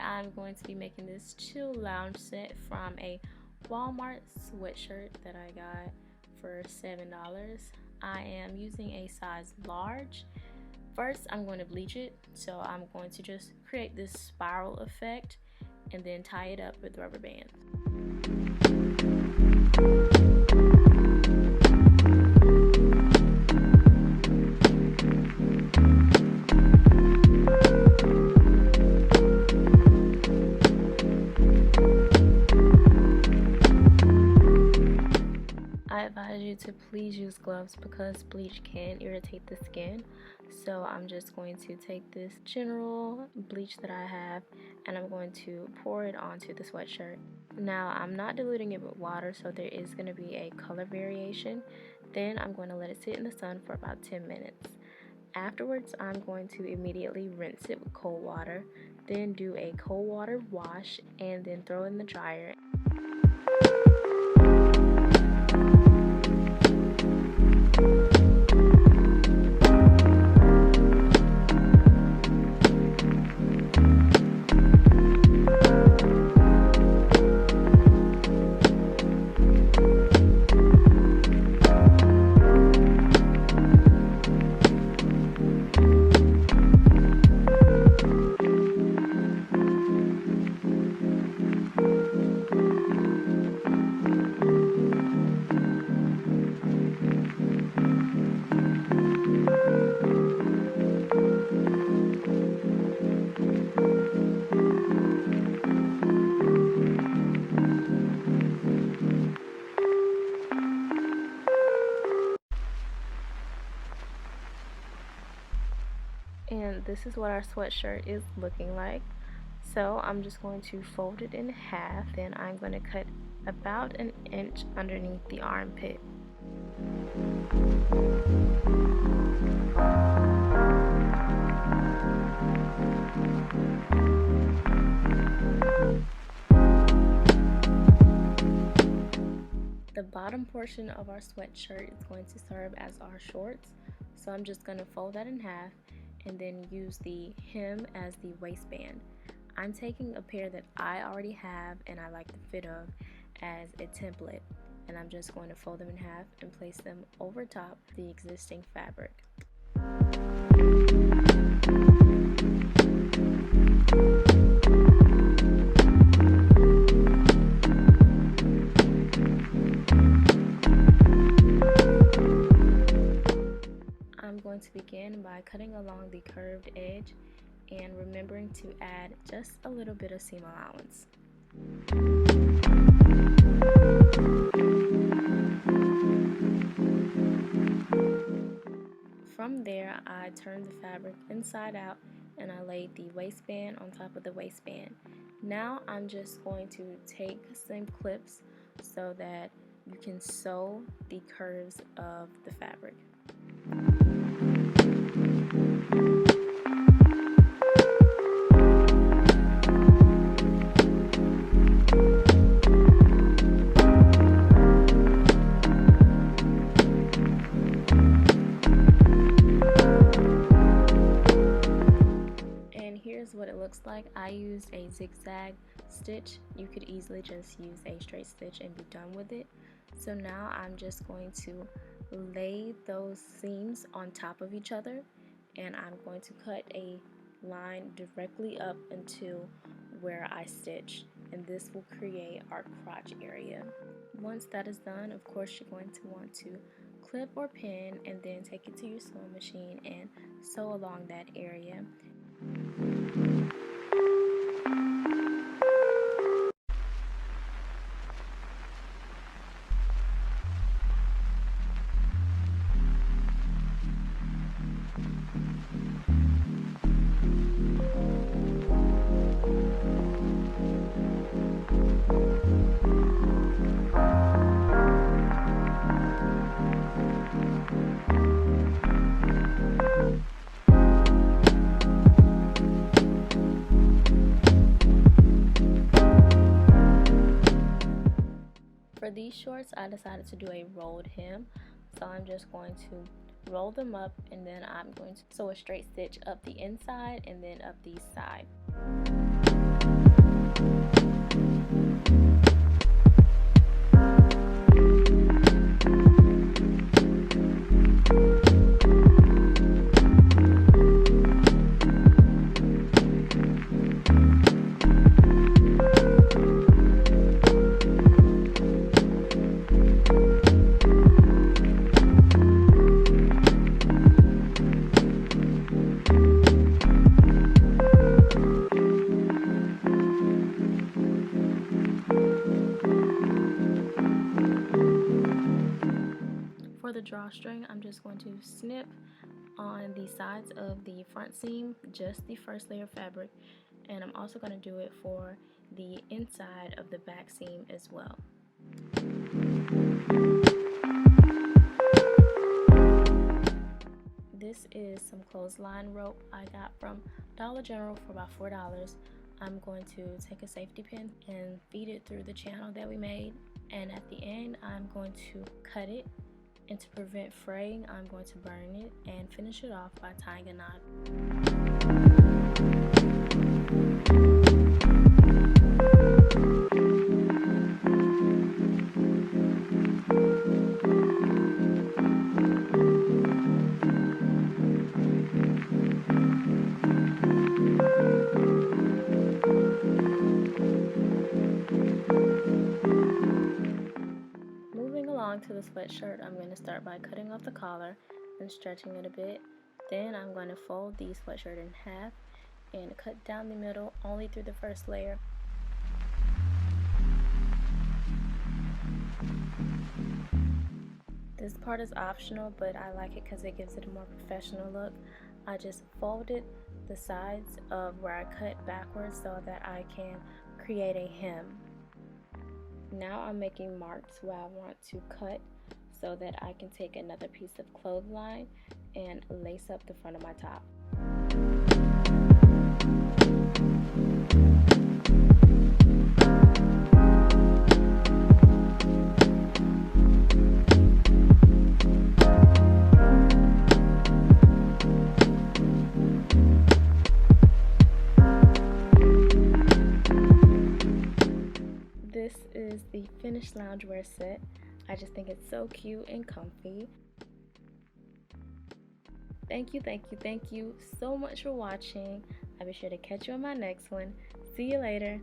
I'm going to be making this chill lounge set from a Walmart sweatshirt that I got for $7. I am using a size large. First, I'm going to bleach it, so I'm going to just create this spiral effect and then tie it up with rubber bands. I advise you to please use gloves because bleach can irritate the skin. So I'm just going to take this general bleach that I have and I'm going to pour it onto the sweatshirt. Now I'm not diluting it with water, so there is going to be a color variation. Then I'm going to let it sit in the sun for about 10 minutes. Afterwards, I'm going to immediately rinse it with cold water, then do a cold water wash, and then throw it in the dryer. And this is what our sweatshirt is looking like. So I'm just going to fold it in half, and I'm going to cut about an inch underneath the armpit. The bottom portion of our sweatshirt is going to serve as our shorts. So I'm just going to fold that in half and then use the hem as the waistband. I'm taking a pair that I already have and I like the fit of as a template, and I'm just going to fold them in half and place them over top the existing fabric. I'm going to begin by cutting along the curved edge and remembering to add just a little bit of seam allowance. From there, I turned the fabric inside out and I laid the waistband on top of the waistband. Now I'm just going to take some clips so that you can sew the curves of the fabric. What it looks like. I used a zigzag stitch. You could easily just use a straight stitch and be done with it. So now I'm just going to lay those seams on top of each other, and I'm going to cut a line directly up into where I stitch, and this will create our crotch area. Once that is done, of course you're going to want to clip or pin and then take it to your sewing machine and sew along that area. For these shorts, I decided to do a rolled hem, so I'm just going to roll them up and then I'm going to sew a straight stitch up the inside and then up the side. drawstring, I'm just going to snip on the sides of the front seam, just the first layer of fabric, and I'm also going to do it for the inside of the back seam as well. This is some clothesline rope I got from Dollar General for about $4. I'm going to take a safety pin and feed it through the channel that we made, and at the end I'm going to cut it, and to prevent fraying I'm going to burn it and finish it off by tying a knot. To the sweatshirt, I'm going to start by cutting off the collar and stretching it a bit. Then I'm going to fold the sweatshirt in half and cut down the middle only through the first layer. This part is optional, but I like it because it gives it a more professional look. I just folded the sides of where I cut backwards so that I can create a hem. Now I'm making marks where I want to cut so that I can take another piece of clothesline and lace up the front of my top. This is the finished loungewear set. I just think it's so cute and comfy. Thank you so much for watching. I'll be sure to catch you on my next one. See you later.